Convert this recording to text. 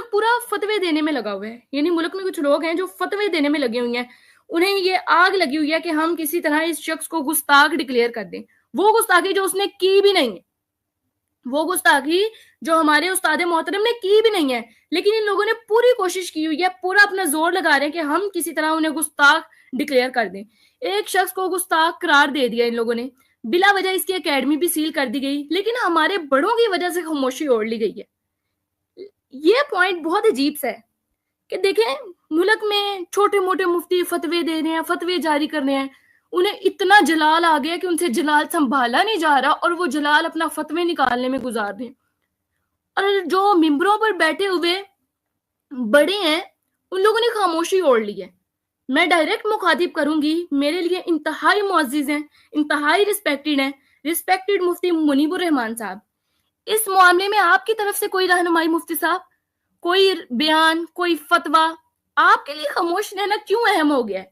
ملک پورا فتوے دینے میں لگا ہوا ہے. یعنی ملک میں کچھ لوگ ہیں جو فتوے دینے میں لگے ہوئے ہیں. انہیں یہ آگ لگی ہوئی ہے کہ ہم کسی طرح اس شخص کو گستاخ ڈکلیئر کر دیں. وہ گستاخی جو اس نے کی بھی نہیں ہے, وہ گستاخی جو ہمارے استاد محترم نے کی بھی نہیں ہے, لیکن ان لوگوں نے پوری کوشش کی ہوئی ہے, پورا اپنا زور لگا رہے ہیں کہ ہم کسی طرح انہیں گستاخ ڈکلیئر کر دیں. ایک شخص کو گستاخ قرار دے دیا ان لوگوں نے, بلا وجہ اس کی اکیڈمی بھی سیل کر دی گئی, لیکن ہمارے بڑوں کی وجہ سے خاموشی اوڑھ لی گئی ہے. یہ پوائنٹ بہت عجیب سا ہے کہ دیکھیں ملک میں چھوٹے موٹے مفتی فتوے دے رہے ہیں, فتوے جاری کر رہے ہیں, انہیں اتنا جلال آ گیا کہ ان سے جلال سنبھالا نہیں جا رہا, اور وہ جلال اپنا فتوے نکالنے میں گزار رہے ہیں. اور جو ممبروں پر بیٹھے ہوئے بڑے ہیں ان لوگوں نے خاموشی اوڑھ لی ہے. میں ڈائریکٹ مخاطب کروں گی, میرے لیے انتہائی معزز ہیں, انتہائی رسپیکٹڈ ہیں, رسپیکٹڈ مفتی منیب الرحمان صاحب. اس معاملے میں آپ کی طرف سے کوئی رہنمائی مفتی صاحب, کوئی بیان, کوئی فتویٰ, آپ کے لیے خاموش رہنا کیوں اہم ہو گیا ہے؟